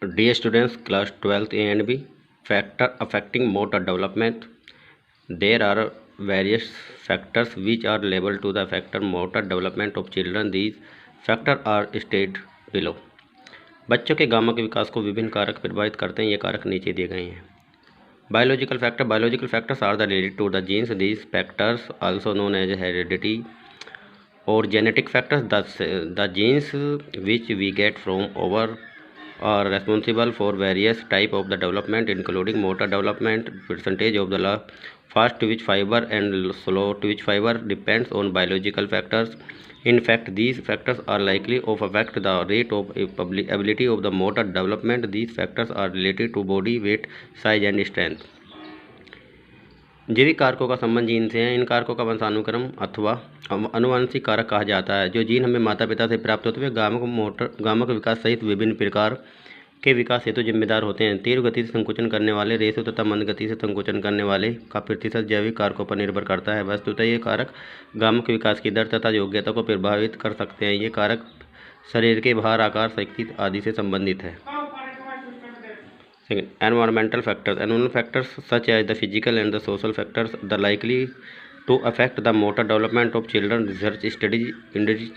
Dear students, class 12th A and B, factor affecting motor development. There are various factors which are labeled to the factor motor development of children. These factors are stated below. बच्चों के gamma के विकास को विभिन्न कारक प्रभावित करते हैं। ये कारक नीचे दिए गए हैं। Biological factors are related to the genes. These factors also known as heredity or genetic factors. The genes which we get from our are responsible for various type of the development including motor development. Percentage of the fast twitch fiber and slow twitch fiber depends on biological factors. In fact, these factors are likely to affect the rate of ability of the motor development. These factors are related to body weight, size and strength. जैविक कारकों का संबंध gene से है। इन कारकों का वंशानुक्रम अथवा अनुवांशिक कारक कहा जाता है। जो जीन हमें माता पिता से प्राप्त होते हुए गामक विकास सहित विभिन्न प्रकार के विकास हेतु जिम्मेदार होते हैं। तीव्र गति से संकुचन करने वाले, रेशों तथा मंद गति से संकुचन करने वाले का प्रतिशत जैविक कारकों पर निर्भर करता है। वस्तुतः ये कारक गामक विकास की दर तथा योग्यता को प्रभावित कर सकते हैं। ये कारक शरीर के भार, आकार, शक्ति आदि से संबंधित है। Environmental factors such as the physical and the social factors are likely to affect the motor development of children. Research studies indicate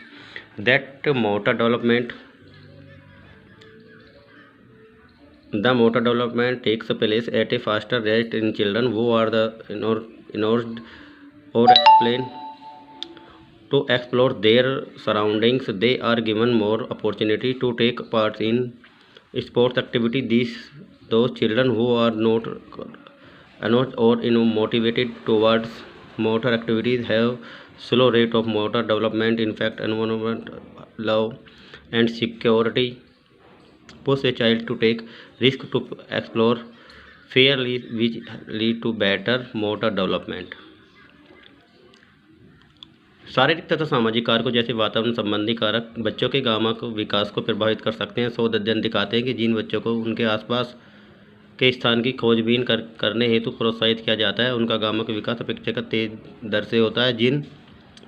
that the motor development takes place at a faster rate in children who are encouraged or explained to explore their surroundings. They are given more opportunity to take part in sports activity. Those children who are not or motivated towards motor activities have slow rate of motor development. In fact, environment, love and security push a child to take risk to explore fairly, which lead to better motor development. शारीरिक तथा सामाजिक कारकों जैसे वातावरण संबंधी कारक बच्चों के गामक विकास को प्रभावित कर सकते हैं। शोध अध्ययन दिखाते हैं कि जिन बच्चों को उनके आसपास के स्थान की खोजबीन करने हेतु प्रोत्साहित किया जाता है, उनका गामक विकास अपेक्षाकृत तेज दर से होता है। जिन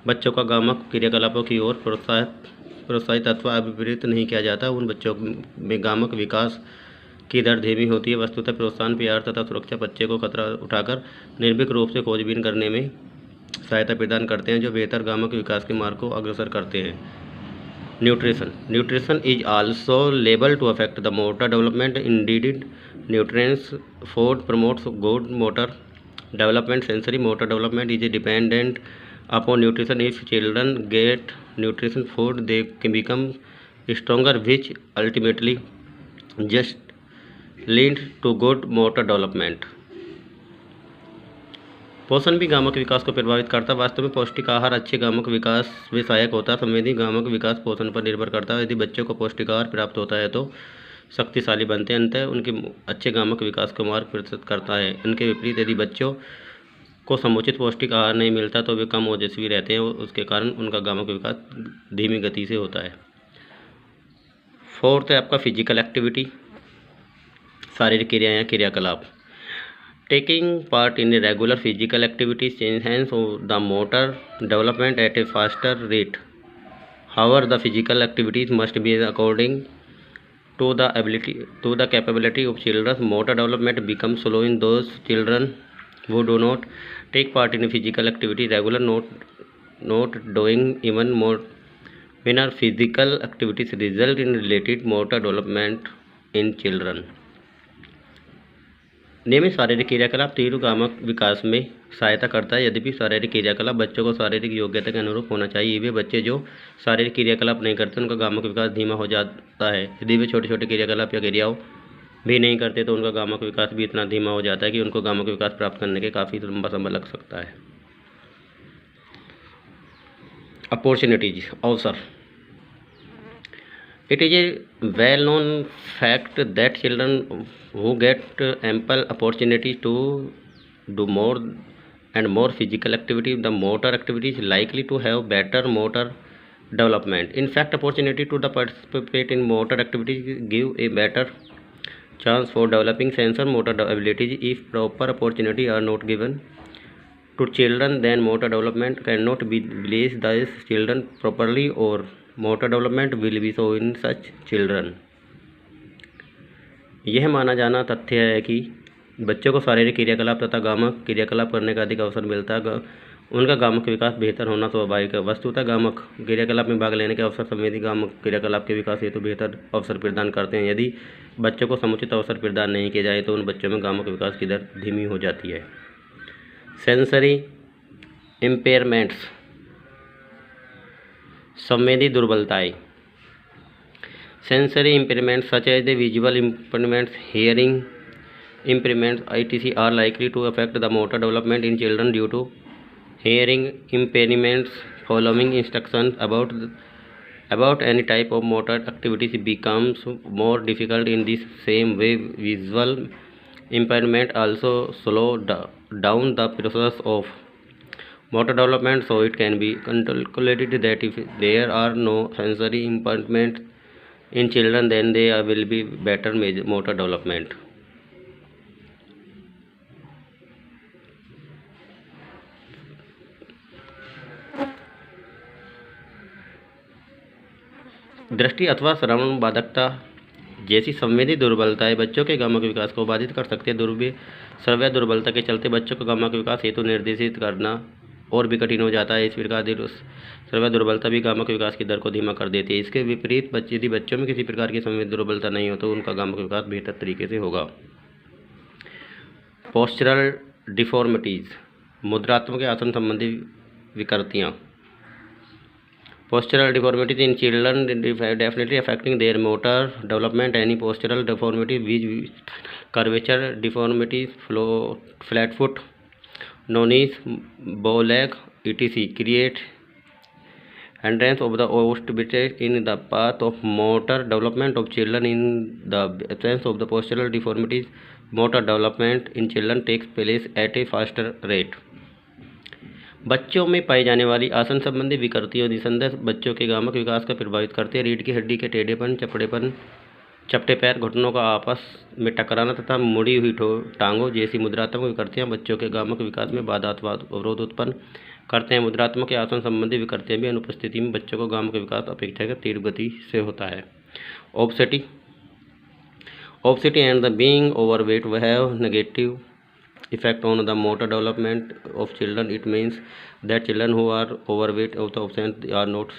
बच्चों का गामक क्रियाकलापों की ओर प्रोत्साहित अथवा अभिप्रेरित नहीं किया जाता, उन बच्चों में गामक विकास की दर धीमी होती है। वस्तुतः प्रोत्साहन, प्यार तथा सुरक्षा बच्चे को खतरा उठाकर निर्भीक रूप से खोजबीन करने में सहायता प्रदान करते हैं, जो बेहतर गामक विकास के मार्ग को अग्रसर करते हैं। Nutrition is also liable to affect the motor development. Indeed, nutrients food promotes good motor development. Sensory motor development is dependent upon nutrition. If children get nutrition food, they can become stronger, which ultimately just leads to good motor development. पोषण भी गामक विकास को प्रभावित करता है। वास्तव में पौष्टिक आहार अच्छे गामक विकास में सहायक होता है। संवेदी गामक विकास पोषण पर निर्भर करता है। यदि बच्चों को पौष्टिक आहार प्राप्त होता है तो शक्तिशाली बनते हैं, अंततः उनके अच्छे गामक विकास को मार्ग प्रदर्शित करता है। इनके विपरीत यदि बच्चों को समुचित पौष्टिक आहार नहीं मिलता तो वे कम ओजस्वी रहते हैं, उसके कारण उनका गामक विकास धीमी गति से होता है। फोर्थ है आपका फिजिकल एक्टिविटी, शारीरिक क्रिया या क्रियाकलाप। Taking part in regular physical activities enhance the motor development at a faster rate. However, the physical activities must be according to the capability of children. Motor development becomes slow in those children who do not take part in physical activity regular, not doing even more minor physical activities result in related motor development in children. नियमित शारीरिक क्रियाकलाप तीव्र गामक विकास में सहायता करता है। यद्यपि शारीरिक क्रियाकलाप बच्चों को शारीरिक योग्यता के अनुरूप होना चाहिए। वे बच्चे जो शारीरिक क्रियाकलाप नहीं करते उनका गामक विकास धीमा हो जाता है। यदि वे छोटे छोटे क्रियाकलाप या क्रियाओं भी नहीं करते तो उनका गामक विकास भी इतना धीमा हो जाता है कि उनको गामक विकास प्राप्त करने के काफ़ी लंबा समय लग सकता है। अपॉर्चुनिटीज, अवसर। It is a well-known fact that children who get ample opportunity to do more and more physical activity, the motor activity is likely to have better motor development. In fact, opportunity to participate in motor activities give a better chance for developing sensor motor abilities. If proper opportunity are not given to children, then motor development cannot be released these children properly, or motor development will be so in such children. यह माना जाना तथ्य है कि बच्चों को शारीरिक क्रियाकलाप तथा गामक क्रियाकलाप करने का अधिक अवसर मिलता है। उनका गामक विकास बेहतर होना स्वाभाविक है। वस्तुतः गामक क्रियाकलाप में भाग लेने के अवसर संवेदी गामक क्रियाकलाप के विकास हेतु बेहतर अवसर प्रदान करते हैं। यदि बच्चों को समुचित अवसर प्रदान नहीं किए जाए तो उन बच्चों में गामक विकास की दर धीमी हो जाती है। सेंसरी इम्पेयरमेंट्स, संवेदी दुर्बलताएं। Sensory impairments such as the visual impairments, hearing impairments, etc. are likely to affect the motor development in children due to hearing impairments. Following instructions about any type of motor activity becomes more difficult. In this same way, visual impairment also slow down the process of motor development, so it can be calculated that if there are no sensory impairments in children, then there will be better motor development. दृष्टि अथवा श्रवण बाधकता जैसी संवेदी दुर्बलताएं बच्चों के गामक विकास को बाधित कर सकते हैं। श्रव्य दुर्बलता के चलते बच्चों को गामक विकास हेतु निर्देशित करना और भी कठिन हो जाता है। इस प्रकार श्रव्य दुर्बलता भी गामक विकास की दर को धीमा कर देती है। इसके विपरीत यदि बच्चों में किसी प्रकार की संवेदी दुर्बलता नहीं हो तो उनका गामक विकास बेहतर तरीके से होगा। पोस्चरल डिफॉर्मिटीज, मुद्रात्मक आसन संबंधी विकृतियाँ। Postural deformities in children definitely affecting their motor development. Any postural deformity, which curvature deformities, flat foot, no knees, bow leg, etc., create hindrance of the osteoblast in the path of motor development of children. In the absence of the postural deformities, motor development in children takes place at a faster rate. बच्चों में पाई जाने वाली आसन संबंधी विकृतियों निसंदेह बच्चों के गामक विकास का प्रभावित करते हैं। रीढ़ की हड्डी के टेढ़ेपन, चपटे पैर, घुटनों का आपस में टकराना तथा मुड़ी हुई टांगों जैसी मुद्रात्मक विकृतियां बच्चों के गामक विकास में बाधा अथवा अवरोध उत्पन्न करते हैं। मुद्रात्मक आसन संबंधी विकृतियां भी अनुपस्थिति में बच्चों को गामक विकास अपेक्षाकृत तीव्र गति से होता है। Obesity and the being overweight have negative effect on the motor development of children. It means that children who are overweight or obese are not